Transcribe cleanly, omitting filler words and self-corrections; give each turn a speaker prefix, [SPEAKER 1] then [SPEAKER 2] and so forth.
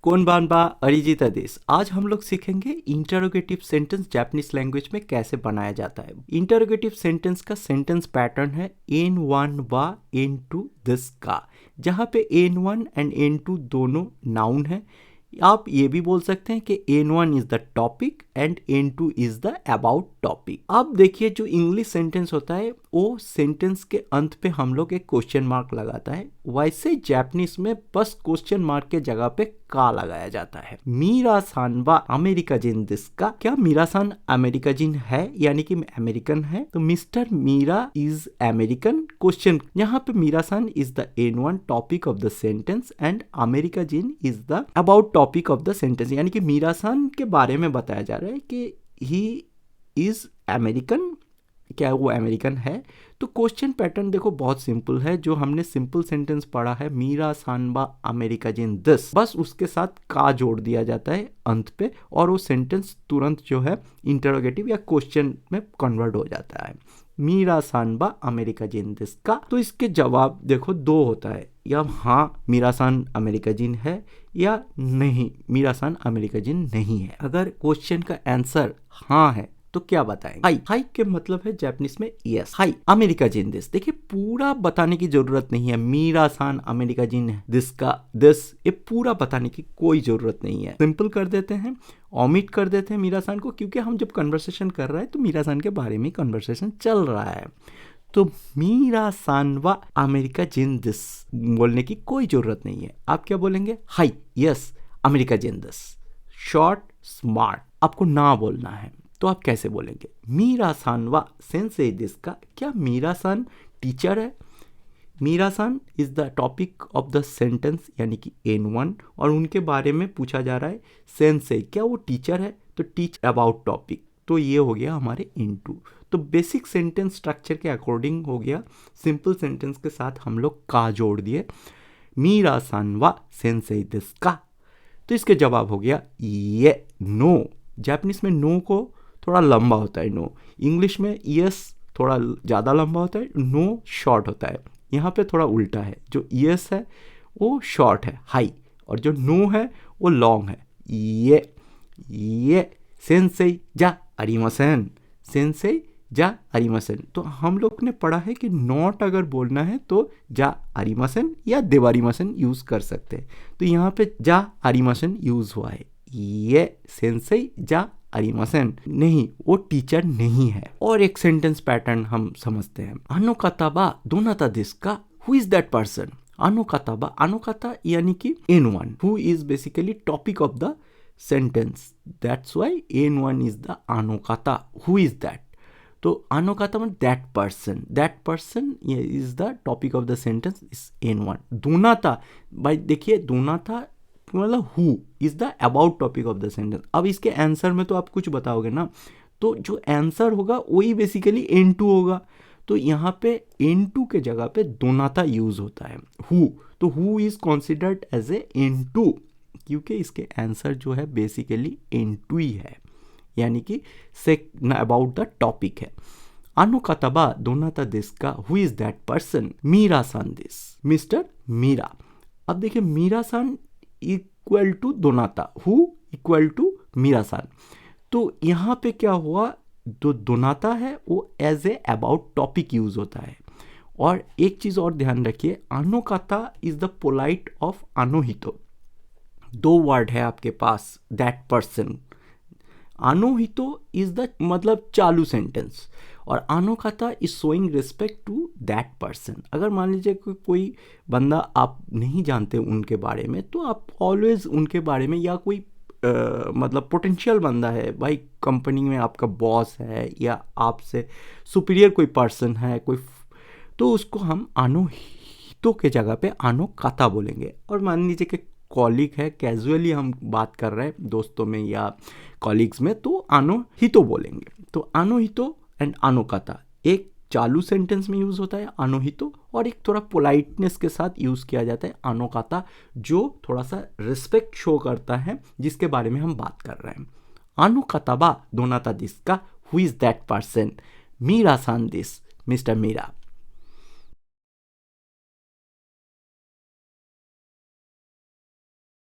[SPEAKER 1] कोनबानबा अरिजिता देश। आज हम लोग सीखेंगे इंटरोगेटिव सेंटेंस जापानीज लैंग्वेज में कैसे बनाया जाता है। इंटरोगेटिव सेंटेंस का सेंटेंस पैटर्न है N1 वा N2 दिस का, जहाँ पे N1 एंड N2 दोनों नाउन है। आप ये भी बोल सकते हैं कि N1 is the topic and N2 is the about topic. अब देखिए, जो इंग्लिश सेंटेंस होता है वो सेंटेंस के अंत पे हम लोग एक क्वेश्चन मार्क लगाता है, वैसे जापानीज में बस क्वेश्चन मार्क के जगह पे का लगाया जाता है। मीरा सान वा अमेरिका जिन दिस का, क्या मीरा सान अमेरिका जिन है यानी कि अमेरिकन है? तो mister Meera is American question, यहाँ पे Meera san is the N1 topic of the sentence and America जिन is the about topic of the sentence, यानी कि मीरा सान के बारे में बताया जा रहा है कि ही इज अमेरिकन, क्या वो अमेरिकन है। तो क्वेश्चन पैटर्न देखो बहुत सिंपल है। जो हमने सिंपल सेंटेंस पढ़ा है मीरा सानबा अमेरिका जिन दिस, बस उसके साथ का जोड़ दिया जाता है अंत पे और वो सेंटेंस तुरंत जो है इंटरोगेटिव या क्वेश्चन में कन्वर्ट हो जाता है। मीरा सानबा अमेरिका जिन दिस का, तो इसके जवाब देखो दो होता है, या हाँ मीरा सान अमेरिका जिन है या नहीं मीरा सान अमेरिका जिन नहीं है। अगर क्वेश्चन का आंसर हाँ है तो क्या बताएंगे? हाई। हाई के मतलब है जापानीज में यस। हाई अमेरिका जिन दिस, देखिए पूरा बताने की जरूरत नहीं है। मीरा सान अमेरिका जिन दिस का दिस, ये पूरा बताने की कोई जरूरत नहीं है। सिंपल कर देते हैं, ओमिट कर देते हैं मीरा सान को, क्योंकि हम जब कन्वर्सेशन कर रहे हैं तो मीरा सान के बारे में कन्वर्सेशन चल रहा है। तो मीरा सान वा अमेरिका जिन दिस बोलने की कोई जरूरत नहीं है। आप क्या बोलेंगे? हाई यस अमेरिका जिन दिस, शॉर्ट स्मार्ट। आपको ना बोलना है तो आप कैसे बोलेंगे? मीरा सान वा सेंसेई दिस का, क्या मीरा सान टीचर है? Meera san is the topic of the sentence यानी कि N1, और उनके बारे में पूछा जा रहा है सेंसेई, क्या वो टीचर है? तो टीच अबाउट टॉपिक, तो ये हो गया हमारे N2। तो बेसिक सेंटेंस स्ट्रक्चर के अकॉर्डिंग हो गया। सिंपल सेंटेंस के साथ हम लोग का जोड़ दिए, मीरा सान वा सेंसेई दिस का। तो इसके जवाब हो गया ये नो। जापानीज में नो को थोड़ा लंबा होता है नो, इंग्लिश में यस थोड़ा ज़्यादा लंबा होता है, नो शॉर्ट होता है। यहाँ पे थोड़ा उल्टा है, जो यस है वो शॉर्ट है हाई, और जो नो है वो लॉन्ग है ये सेंसेई जा अरिमासेन, सेंसेई जा अरिमासेन। तो हम लोग ने पढ़ा है कि नॉट अगर बोलना है तो जा अरिमासेन या देवारिमासेन यूज कर सकते हैं। तो यहाँ पे जा अरिमासेन यूज हुआ है, ये सेंसेई जा अरिमासेन नहीं, वो टीचर नहीं है। और एक सेंटेंस पैटर्न हम समझते हैं। अनोकाताबा दोनाता दिस का, हु इज दैट पर्सन? अनोकाताबा, अनोकाता यानी कि N1, who is basically topic of the sentence, that's why N1 is the अनोकाता। Who is that? तो अनोकाता मतलब that person is the topic of the sentence is N1। दोनाता, भाई देखिए दोनाता मतलब who is the about topic of the sentence. अब इसके आंसर में तो आप कुछ बताओगे ना, तो जो आंसर होगा वही बेसिकली N2 होगा। तो यहाँ पे N2 के जगह पे दोनाता यूज होता है हु, तो who is considered as a N2, क्योंकि इसके आंसर जो है बेसिकली N2 ही है, यानी कि से अबाउट द टॉपिक है। अनोकाताबा दोनाता दिस का, who is that person? Meera सान दिस, मिस्टर मीरा। अब देखिए मीरा सान इक्वल टू दोनाता, हु इक्वल टू मीरा सान। तो यहाँ पे क्या हुआ, जो दोनाता है वो as a about topic use होता है। और एक चीज और ध्यान रखिए, अनोकाता इज द पोलाइट ऑफ अनोहितो। दो वर्ड है आपके पास, दैट पर्सन। अनोहितो इज द मतलब चालू सेंटेंस, और अनोकाता is showing respect to that person. अगर मान लीजिए कोई बंदा आप नहीं जानते उनके बारे में, तो आप ऑलवेज उनके बारे में, या कोई मतलब पोटेंशियल बंदा है भाई, कंपनी में आपका बॉस है या आपसे सुपीरियर कोई पर्सन है कोई, तो उसको हम अनोहितो के जगह पे अनोकाता बोलेंगे। और मान लीजिए कि कॉलीग है, कैजुअली हम बात कर रहे हैं दोस्तों में या कॉलीग्स में, तो अनोहितो बोलेंगे। तो अनोहितो एंड अनोकाता एक चालू सेंटेंस में यूज होता है अनोहितो, और एक थोड़ा पोलाइटनेस के साथ यूज किया जाता है अनोकाता, जो थोड़ा सा रिस्पेक्ट शो करता है जिसके बारे में हम बात कर रहे हैं। अनोकाताबा दोनाता दिस का, who is that person? Meera सान दिस, मिस्टर मीरा।